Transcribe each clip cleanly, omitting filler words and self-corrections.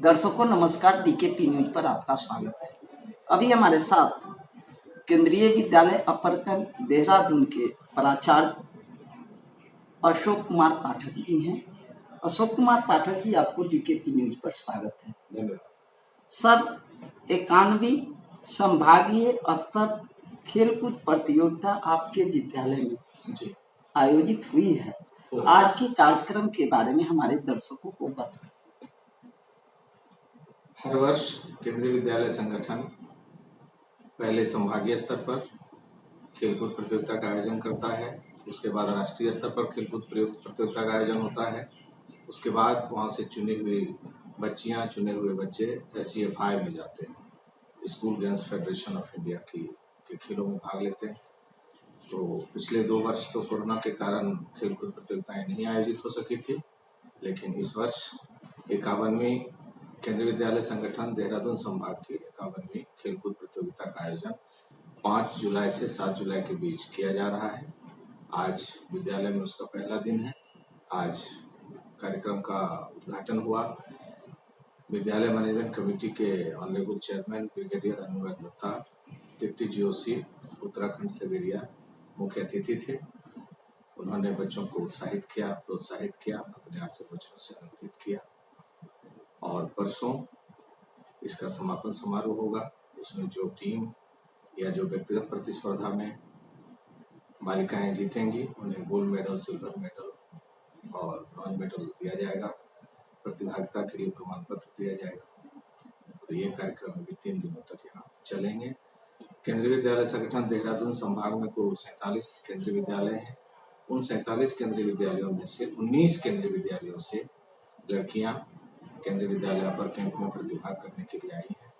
दर्शकों नमस्कार, DKP news पर आपका स्वागत है। अभी हमारे साथ केंद्रीय विद्यालय अपरकन देहरादून के प्राचार्य अशोक कुमार पाठक जी हैं। अशोक कुमार पाठक जी, आपको डीकेपी न्यूज पर स्वागत है। धन्यवाद सर, 91वीं संभागीय स्तर खेलकूद प्रतियोगिता आपके विद्यालय में जी आयोजित हुई है। आज के कार्यक्रम के बारे में हमारे दर्शकों को बताएं। हर वर्ष केंद्रीय विद्यालय संगठन पहले संभागीय स्तर पर खेलकूद प्रतियोगिता का आयोजन करता है, उसके बाद राष्ट्रीय स्तर पर खेलकूद प्रतियोगिता का आयोजन होता है, उसके बाद वहां से चुनी हुई बच्चियां, चुने हुए बच्चे SEFI में जाते हैं, school games federation of India के खेलों में भाग लेते हैं। तो पिछले 2 वर्ष तो कोरोना के कारण खेलकूद प्रतियोगिताएं नहीं आयोजित हो सकी थी, लेकिन इस वर्ष 51वीं केंद्रीय विद्यालय संगठन देहरादून संभाग की 51वीं खेलकूद प्रतियोगिता का आयोजन 5 जुलाई से 7 जुलाई के बीच किया जा रहा है। आज विद्यालय में उसका पहला दिन है। आज कार्यक्रम का उद्घाटन हुआ। विद्यालय मैनेजमेंट कमेटी के ऑनरेबल चेयरमैन ब्रिगेडियर अनुराग दत्ता, डिप्टी GOC उत्तराखंड से बेरिया मुख्य अतिथि थे। उन्होंने बच्चों को उत्साहित किया, प्रोत्साहित किया, अपने आशा बच्चों से अनुमोदित किया। और परसों इसका समापन समारोह होगा। उसमें जो टीम या जो व्यक्तिगत प्रतिस्पर्धा में बालिकाएं जीतेंगी उन्हें गोल्ड मेडल, सिल्वर मेडल और ब्रॉन्ज मेडल दिया जाएगा। प्रतिभागिता के लिए प्रमाण पत्र दिया जाएगा। तो ये कार्यक्रम अभी 3 दिनों तक यहाँ चलेंगे। केंद्रीय विद्यालय संगठन देहरादून संभाग में कुल 47 केंद्रीय विद्यालय हैं। उन 47 केंद्रीय विद्यालयों में से 19 केंद्रीय विद्यालयों से लड़कियां केंद्रीय विद्यालय पर कैंप में प्रतिभाग करने के लिए आई हैं।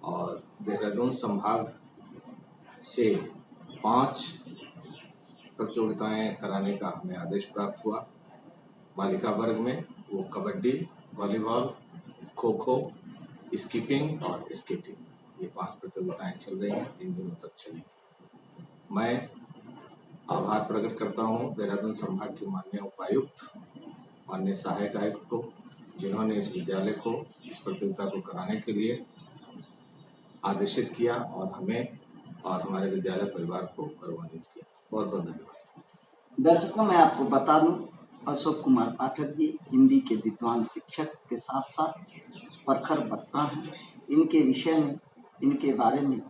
और देहरादून संभाग से 5 प्रतियोगिताएं कराने का हमें आदेश प्राप्त हुआ। बालिका वर्ग में वो कबड्डी, वॉलीबॉल, खो खो, स्कीपिंग और स्केटिंग, ये 5 प्रतियोगिताएं चल रही हैं, 3 दिनों तक चलेंगी। मैं आभार प्रकट करता हूँ देहरादून संभाग के माननीय उपायुक्त, माननीय सहायक आयुक्त को, जिन्होंने इस विद्यालय को इस प्रतियोगिता को कराने के लिए आदेशित किया और हमें और हमारे विद्यालय परिवार को गौरवान्वित किया। बहुत बहुत धन्यवाद। दर्शकों, मैं आपको बता दूं, अशोक कुमार पाठक जी हिंदी के विद्वान शिक्षक के साथ साथ प्रखर वक्ता हैं। इनके विषय में, इनके बारे में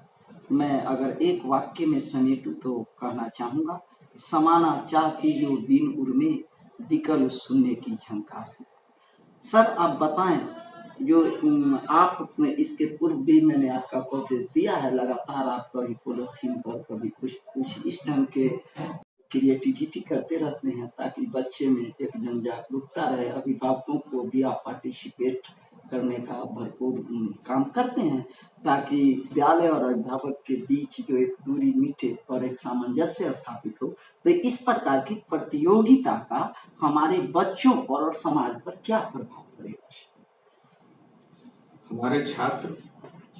मैं अगर एक वाक्य में समेटूं तो कहना चाहूँगा, समाना चाहती जो बीन उर्मे विकल शून्य की झंकार है। सर, आप बताएं, जो आप इसके पूर्व भी मैंने आपका कवरेज दिया है, लगातार आप कभी पॉलिथीन पर, कभी कुछ इस ढंग के क्रिएटिविटी करते रहते हैं ताकि बच्चे में एक जन जागरूकता रहे। अभिभावकों को भी आप पार्टिसिपेट करने का भरपूर काम करते हैं ताकि विद्यालय और अभिभावक के बीच जो एक दूरी मिटे और एक सामंजस्य स्थापित हो। तो इस प्रकार की प्रतियोगिता का हमारे बच्चों पर और समाज पर क्या प्रभाव पड़ेगा? हमारे छात्र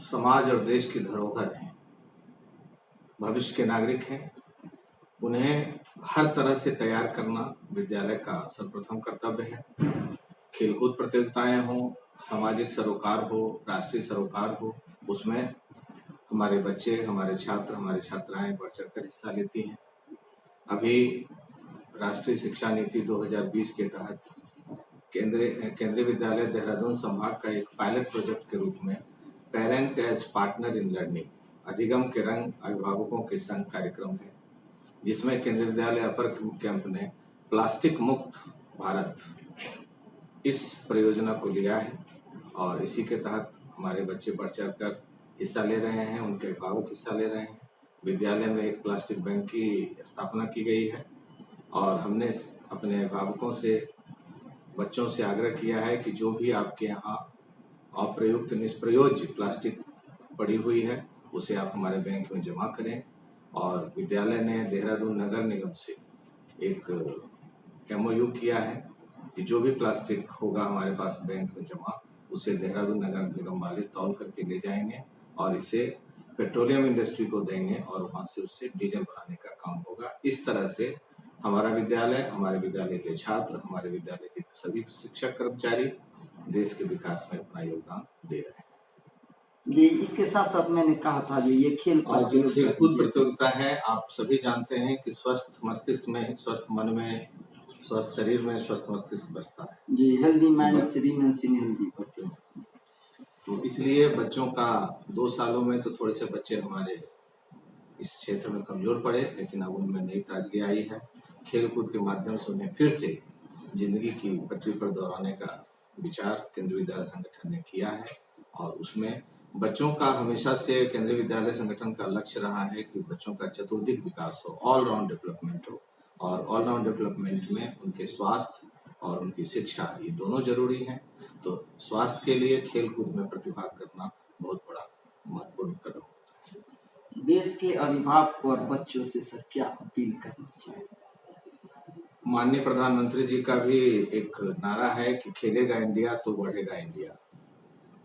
समाज और देश की धरोहर हैं, भविष्य के नागरिक हैं। उन्हें हर तरह से तैयार करना विद्यालय का सर्वप्रथम कर्तव्य है। खेलकूद प्रतियोगिताएं हो, सामाजिक सरोकार हो, राष्ट्रीय सरोकार हो, उसमें हमारे बच्चे, हमारे छात्र, हमारी छात्राएं बढ़ चढ़कर हिस्सा लेती हैं। अभी राष्ट्रीय शिक्षा नीति 2020 के तहत केंद्रीय विद्यालय देहरादून संभाग का एक पायलट प्रोजेक्ट के रूप में parent as partner in learning, अधिगम के रंग अभिभावकों के संग कार्यक्रम है, जिसमें केंद्रीय विद्यालय अपर कैंप ने प्लास्टिक मुक्त भारत इस परियोजना को लिया है। और इसी के तहत हमारे बच्चे बढ़ चढ़ कर हिस्सा ले रहे हैं, उनके अभिभावक हिस्सा ले रहे हैं। विद्यालय में एक प्लास्टिक बैंक की स्थापना की गई है और हमने अपने अभिभावकों से, बच्चों से आग्रह किया है कि जो भी आपके यहाँ अप्रयुक्त, निष्प्रयोज्य प्लास्टिक पड़ी हुई है उसे आप हमारे बैंक में जमा करें। और विद्यालय ने देहरादून नगर निगम से एक MOU किया है कि जो भी प्लास्टिक होगा हमारे पास बैंक में जमा, उसे देहरादून नगर निगम वाले तौल करके ले जाएंगे और इसे पेट्रोलियम इंडस्ट्री को देंगे और वहां से उससे डीजल बनाने का काम होगा। इस तरह से हमारा विद्यालय, हमारे विद्यालय के छात्र, हमारे विद्यालय के सभी शिक्षक कर्मचारी देश के विकास में अपना योगदान दे रहे हैं। जी, इसके साथ साथ मैंने कहा था जो ये खेल और जो खेलकूद प्रतियोगिता है, आप सभी जानते हैं कि स्वस्थ मस्तिष्क में, स्वस्थ मन में, स्वस्थ शरीर में स्वस्थ मस्तिष्क बसता है। जी, healthy mind remains in healthy body. तो इसलिए बच्चों का 2 सालों में तो थोड़े से बच्चे हमारे इस क्षेत्र में कमजोर पड़े, लेकिन अब उनमें नई ताजगी आई है। खेल कूद के माध्यम से उन्हें फिर से जिंदगी की पटरी पर दोहराने का विचार केंद्रीय विद्यालय संगठन ने किया है। और उसमें बच्चों का हमेशा से केंद्रीय विद्यालय संगठन का लक्ष्य रहा है कि बच्चों का चतुर्दिक विकास हो, ऑल राउंड डेवलपमेंट हो। और ऑल राउंड डेवलपमेंट में उनके स्वास्थ्य और उनकी शिक्षा, ये दोनों जरूरी हैं। तो स्वास्थ्य के लिए खेल कूद में प्रतिभाग करना बहुत बड़ा महत्वपूर्ण कदम होता है। देश के अभिभावक और बच्चों से सर क्या अपील करना चाहिए? माननीय प्रधानमंत्री जी का भी एक नारा है कि खेलेगा इंडिया तो बढ़ेगा इंडिया।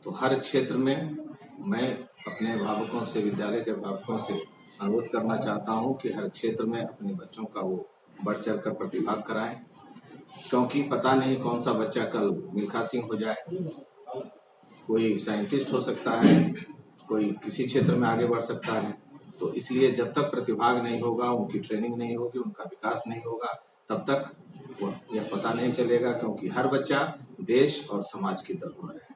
तो हर क्षेत्र में मैं अपने अभिभावकों से, विद्यालय के अभिभावकों से अनुरोध करना चाहता हूं कि हर क्षेत्र में अपने बच्चों का वो बढ़ चढ़ कर प्रतिभाग कराएं, क्योंकि पता नहीं कौन सा बच्चा कल मिल्खा सिंह हो जाए, कोई साइंटिस्ट हो सकता है, कोई किसी क्षेत्र में आगे बढ़ सकता है। तो इसलिए जब तक प्रतिभाग नहीं होगा, उनकी ट्रेनिंग नहीं होगी, उनका विकास नहीं होगा, तब तक यह पता नहीं चलेगा, क्योंकि हर बच्चा देश और समाज की धरोहर है।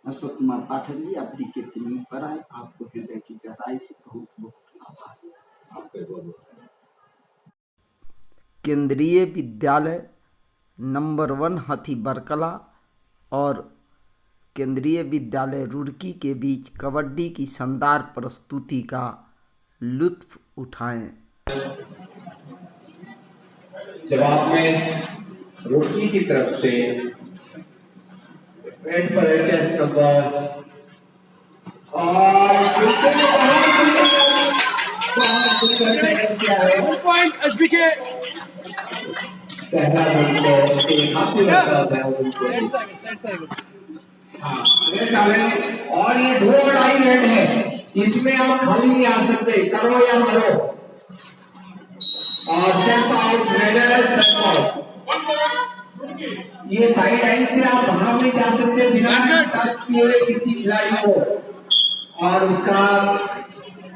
अशोक कुमार पाठक जी, आप डीके टीम पर आए, आपको हृदय की गहराई से बहुत बहुत आभार। आपके बहुत बहुत केंद्रीय विद्यालय नंबर 1 हाथी बरकला और केंद्रीय विद्यालय रुड़की के बीच कबड्डी की शानदार प्रस्तुति का लुत्फ उठाएं। जवाब में रुड़की की तरफ से रेड पर एचएस नंबर और पॉइंट एसबीके पहला रेड डाले और ये 2 अढ़ाई रेड है, इसमें आप खाली नहीं आ सकते, करो या मरो। और set out, raider set out. ये साइड लाइन से आप बाहर नहीं जा सकते बिना टच किए हुए किसी खिलाड़ी को, और उसका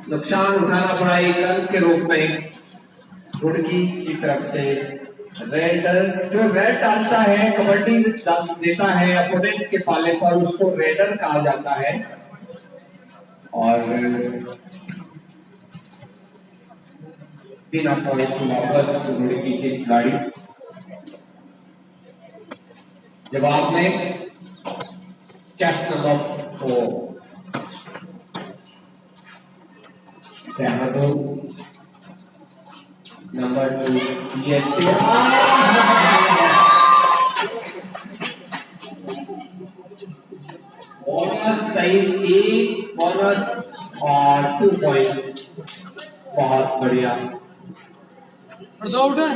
नुकसान उठाना पड़ा एक अंक के रूप में। रुड़की की तरफ से रेड, जो रेड डालता है, कबड्डी देता है अपोनेंट के पाले पर, उसको रेडर कहा जाता है। और बिना पॉइंट वापस रुड़की के खिलाड़ी। जवाब में चेस नंबर 4 नंबर 2 ये बोनस सही, 1 बोनस और 2 पॉइंट। बहुत बढ़िया। और 2 आउट है,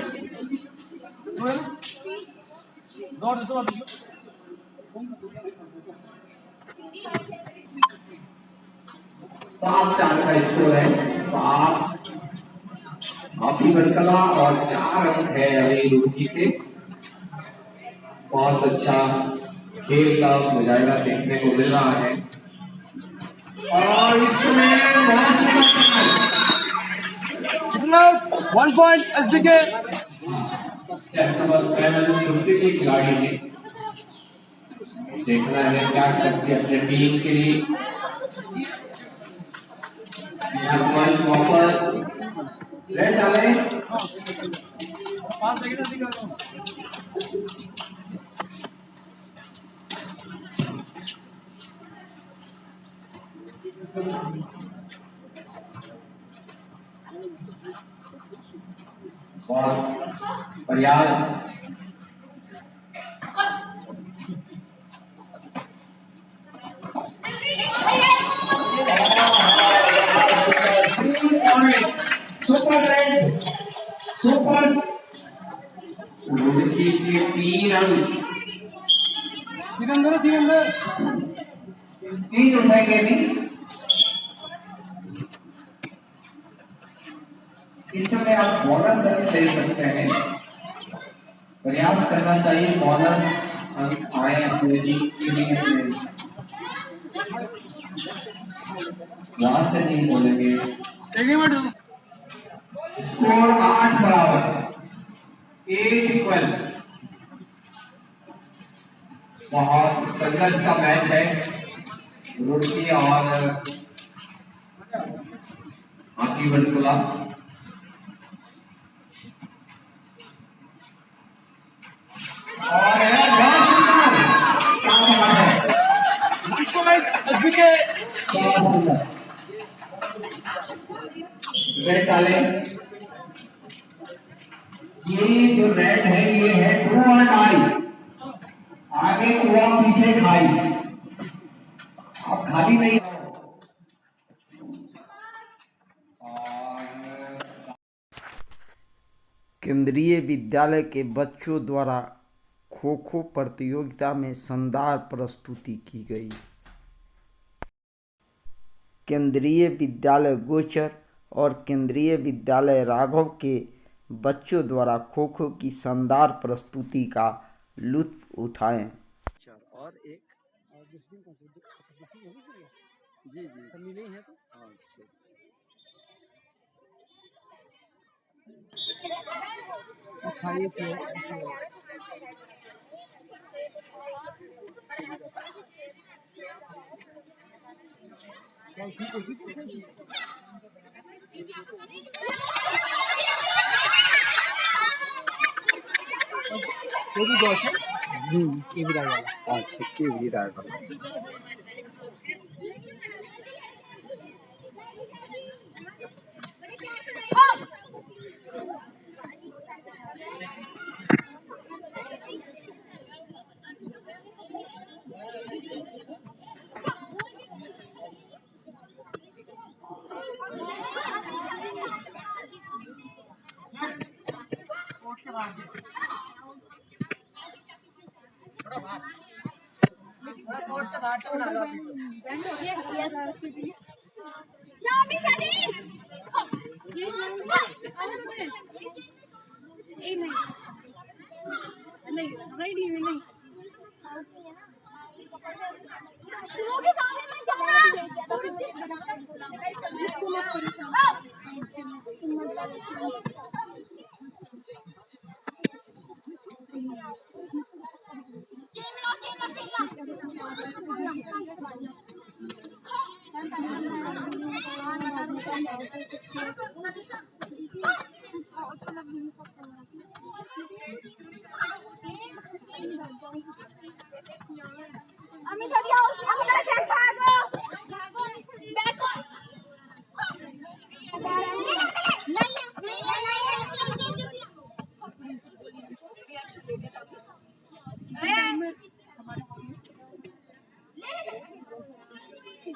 7-4 का स्कोर है। 7 हाथी बरकला और 4 अंक है अभी रुड़की के। बहुत अच्छा खेल का मुजाहिरा देखने को मिल रहा है। और इसमें 1 point SBK. Chess number 7 Roorkee के खिलाड़ी ने देखना है क्या करती है अपने टीम के लिए। वापस रेड डाले, 5 सेकंड प्रयास सुपर रेड, सुपर रुड़की के 3 अंक। 3 अंदर 3 उठाएंगे नहीं, इस समय आप बोनस ले सकते हैं, प्रयास करना चाहिए बोनस अंक आए अपने टीम के लिए। वहां से नहीं बोलेंगे। स्कोर 8 बराबर, 8 इक्वल। बहुत संघर्ष का मैच है रुड़की और आकी बटकुला। और रेड डाले। ये जो रेड है ये है डू और डाई, आगे कुआ पीछे खाई। आप खाली नहीं हो। केंद्रीय विद्यालय के बच्चों द्वारा खो खो प्रतियोगिता में शानदार प्रस्तुति की गई। केंद्रीय विद्यालय गोचर और केंद्रीय विद्यालय राघव के बच्चों द्वारा खो खो की शानदार प्रस्तुति का लुत्फ उठाएं। और एक जी जी सब मिले हैं तो अच्छा ये के भी वाला अच्छा के भी वाला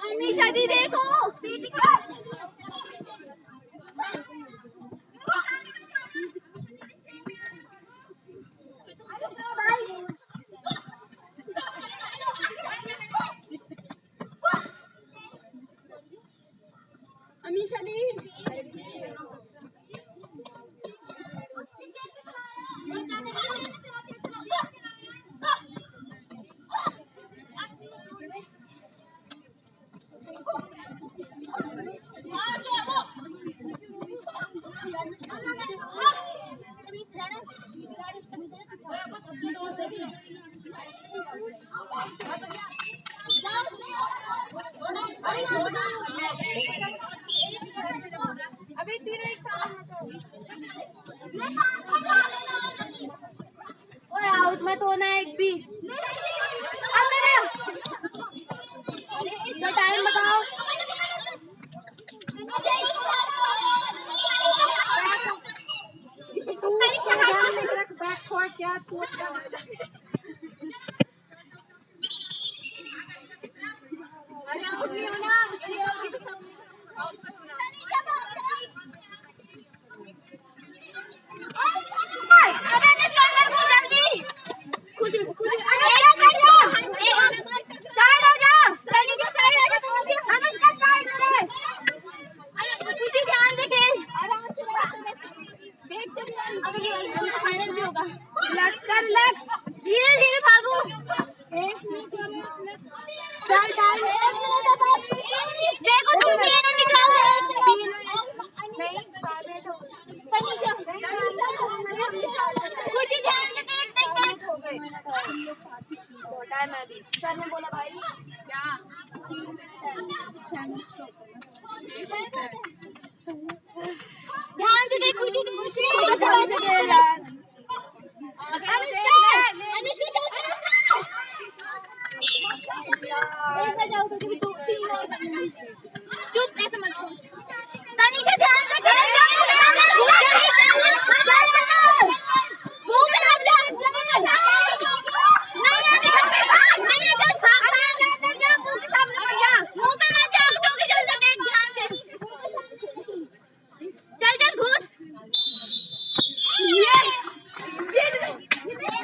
अमीशा दी देखो अमीशा दी देखो तुम तीनों निकाल रहे खुशी ध्यान से देख सर ने बोला भाई क्या ध्यान से देख खुशी अनुष्का अनुष्का